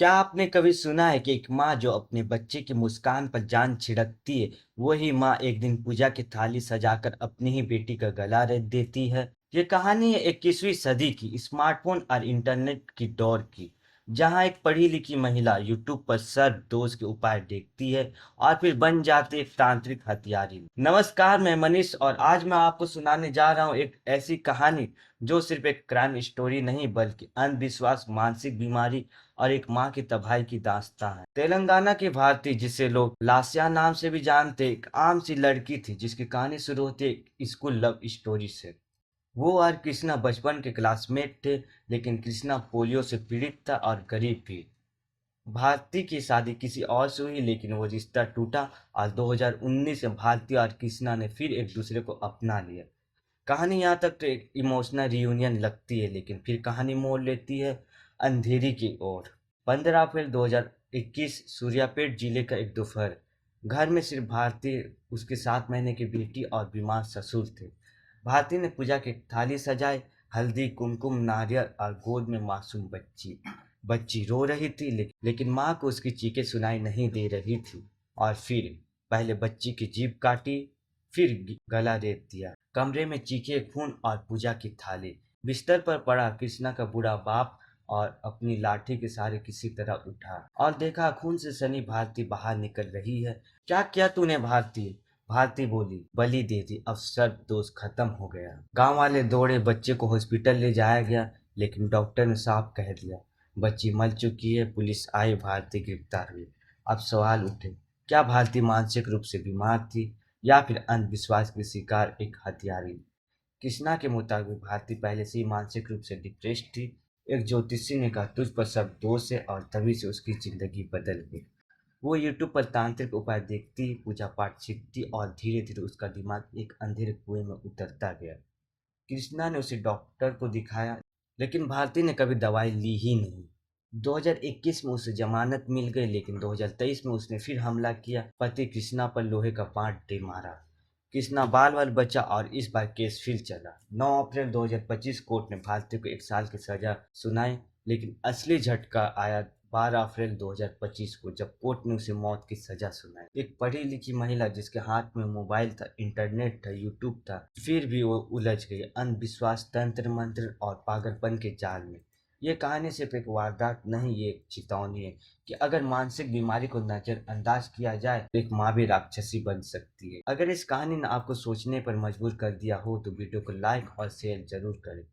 क्या आपने कभी सुना है कि एक माँ जो अपने बच्चे की मुस्कान पर जान छिड़कती है, वही माँ एक दिन पूजा की थाली सजाकर अपनी ही बेटी का गला रेत देती है? ये कहानी है 21वीं सदी की स्मार्टफ़ोन और इंटरनेट की दौर की, जहाँ एक पढ़ी-लिखी महिला यूट्यूब पर सर्प-दोष के उपाय देखती है और फिर बन जाती है एक तांत्रिक हथियारिन। नमस्कार, मैं मनीष और आज मैं आपको सुनाने जा रहा हूँ एक ऐसी कहानी, जो सिर्फ़ एक क्राइम स्टोरी नहीं बल्कि अंधविश्वास, मानसिक बीमारी और एक माँ की तबाही की दास्तां है। तेलंगाना की भारती जिसे लोग लास्या नाम से भी जानते, एक आम सी लड़की थी जिसकी कहानी शुरू होती एक स्कूल लव स्टोरी से। वो और कृष्णा बचपन के क्लासमेट थे, लेकिन कृष्णा पोलियो से पीड़ित था और गरीब भी। भारती की शादी किसी और से हुई लेकिन वो रिश्ता टूटा और 2019 में भारती और कृष्णा ने फिर एक दूसरे को अपना लिया। कहानी यहाँ तक तो एक इमोशनल रियूनियन लगती है, लेकिन फिर कहानी मोड़ लेती है अंधेरी की ओर। 15 अप्रैल 2021 सूर्यापेट जिले का एक दोपहर। घर में सिर्फ भारती, उसके 7 महीने की बेटी और बीमार ससुर थे। भारती ने पूजा की थाली सजाई, हल्दी, कुमकुम, नारियल और गोद में मासूम बच्ची। बच्ची रो रही थी, लेकिन माँ को उसकी चीखें सुनाई नहीं दे रही थी। और फिर पहले बच्ची की जीभ काटी, फिर गला रेत दिया। कमरे में चीखे, खून और पूजा की थाली। बिस्तर पर पड़ा कृष्णा का बूढ़ा बाप और अपनी लाठी के सहारे किसी तरह उठा और देखा खून से सनी भारती बाहर निकल रही है। क्या किया तूने भारती? भारती बोली, बलि दे दी, अब सर्प दोष खत्म हो गया। गांव वाले दौड़े, बच्चे को हॉस्पिटल ले जाया गया, लेकिन डॉक्टर ने साफ कह दिया बच्ची मर चुकी है। पुलिस आई, भारती गिरफ्तार हुई। अब सवाल उठे, क्या भारती मानसिक रूप से बीमार थी या फिर अंधविश्वास की शिकार एक हत्यारी? कृष्णा के मुताबिक भारती पहले से ही मानसिक रूप से डिप्रेस्ड थी। एक ज्योतिषी ने कहा तुझ पर सब दोष है और तभी से उसकी जिंदगी बदल गई। वो यूट्यूब पर तांत्रिक उपाय देखती, पूजा पाठ सीखती और धीरे धीरे उसका दिमाग एक अंधेरे कुएं में उतरता गया। कृष्णा ने उसे डॉक्टर को दिखाया, लेकिन भारती ने कभी दवाई ली ही नहीं। 2021 में उसे जमानत मिल गई, लेकिन 2023 में उसने फिर हमला किया। पति कृष्णा पर लोहे का पाट दे मारा। कृष्णा बाल बाल बचा और इस बार केस फिर चला। 9 अप्रैल 2025 कोर्ट ने भारती को 1 साल की सजा सुनाई, लेकिन असली झटका आया 12 अप्रैल 2025 को, जब कोर्ट ने उसे मौत की सजा सुनाई। एक पढ़ी लिखी महिला जिसके हाथ में मोबाइल था, इंटरनेट था, यूट्यूब था, फिर भी वो उलझ गई अंधविश्वास, तंत्र मंत्र और पागलपन के जाल में। ये कहानी सिर्फ एक वारदात नहीं, ये एक चेतावनी है कि अगर मानसिक बीमारी को नजरअंदाज किया जाए तो एक माँ भी राक्षसी बन सकती है। अगर इस कहानी ने आपको सोचने पर मजबूर कर दिया हो तो वीडियो को लाइक और शेयर जरूर करें।